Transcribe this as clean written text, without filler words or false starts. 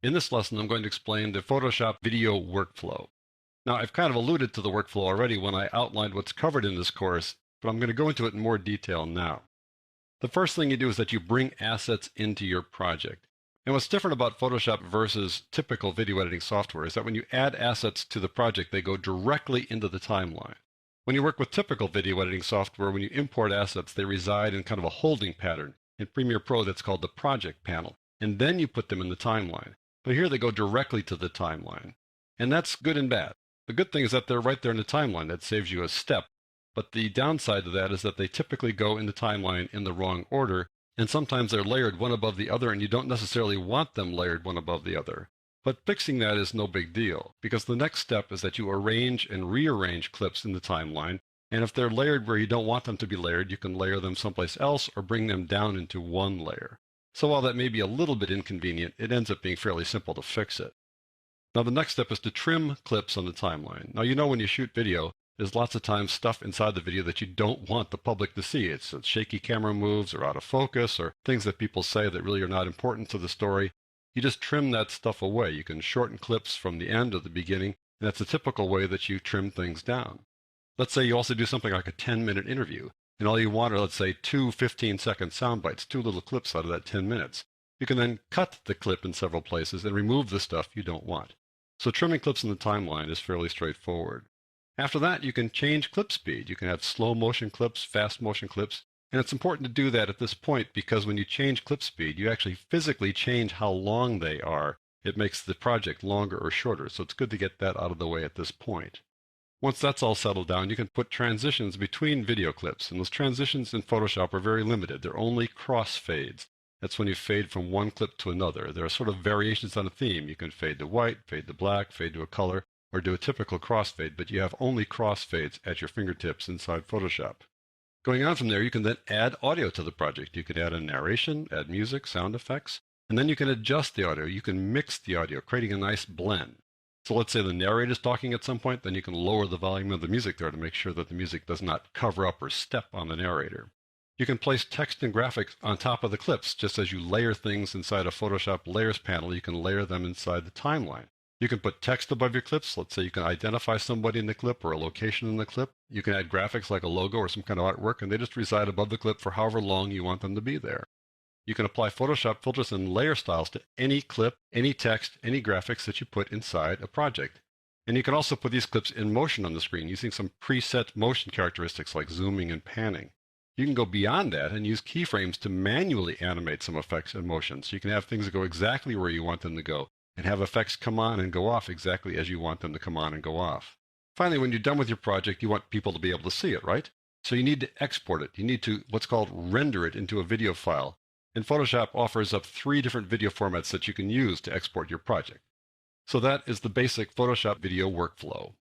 In this lesson, I'm going to explain the Photoshop video workflow. Now, I've kind of alluded to the workflow already when I outlined what's covered in this course, but I'm going to go into it in more detail now. The first thing you do is that you bring assets into your project. And what's different about Photoshop versus typical video editing software is that when you add assets to the project, they go directly into the timeline. When you work with typical video editing software, when you import assets, they reside in kind of a holding pattern. In Premiere Pro, that's called the project panel. And then you put them in the timeline. But here they go directly to the timeline. And that's good and bad. The good thing is that they're right there in the timeline. That saves you a step. But the downside to that is that they typically go in the timeline in the wrong order. And sometimes they're layered one above the other, and you don't necessarily want them layered one above the other. But fixing that is no big deal, because the next step is that you arrange and rearrange clips in the timeline. And if they're layered where you don't want them to be layered, you can layer them someplace else or bring them down into one layer. So while that may be a little bit inconvenient, it ends up being fairly simple to fix it. Now the next step is to trim clips on the timeline. Now you know when you shoot video, there's lots of times stuff inside the video that you don't want the public to see. It's shaky camera moves or out of focus or things that people say that really are not important to the story. You just trim that stuff away. You can shorten clips from the end or the beginning, and that's a typical way that you trim things down. Let's say you also do something like a 10-minute interview. And all you want are, let's say, two 15-second sound bites, two little clips out of that 10 minutes. You can then cut the clip in several places and remove the stuff you don't want. So trimming clips in the timeline is fairly straightforward. After that, you can change clip speed. You can have slow motion clips, fast motion clips. And it's important to do that at this point because when you change clip speed, you actually physically change how long they are. It makes the project longer or shorter. So it's good to get that out of the way at this point. Once that's all settled down, you can put transitions between video clips. And those transitions in Photoshop are very limited. They're only crossfades. That's when you fade from one clip to another. There are sort of variations on a theme. You can fade to white, fade to black, fade to a color, or do a typical crossfade, but you have only crossfades at your fingertips inside Photoshop. Going on from there, you can then add audio to the project. You can add a narration, add music, sound effects, and then you can adjust the audio. You can mix the audio, creating a nice blend. So let's say the narrator is talking at some point, then you can lower the volume of the music there to make sure that the music does not cover up or step on the narrator. You can place text and graphics on top of the clips. Just as you layer things inside a Photoshop layers panel, you can layer them inside the timeline. You can put text above your clips. Let's say you can identify somebody in the clip or a location in the clip. You can add graphics like a logo or some kind of artwork, and they just reside above the clip for however long you want them to be there. You can apply Photoshop filters and layer styles to any clip, any text, any graphics that you put inside a project. And you can also put these clips in motion on the screen using some preset motion characteristics like zooming and panning. You can go beyond that and use keyframes to manually animate some effects and motions. So you can have things go exactly where you want them to go and have effects come on and go off exactly as you want them to come on and go off. Finally, when you're done with your project, you want people to be able to see it, right? So you need to export it. You need to what's called render it into a video file. And Photoshop offers up 3 different video formats that you can use to export your project. So that is the basic Photoshop video workflow.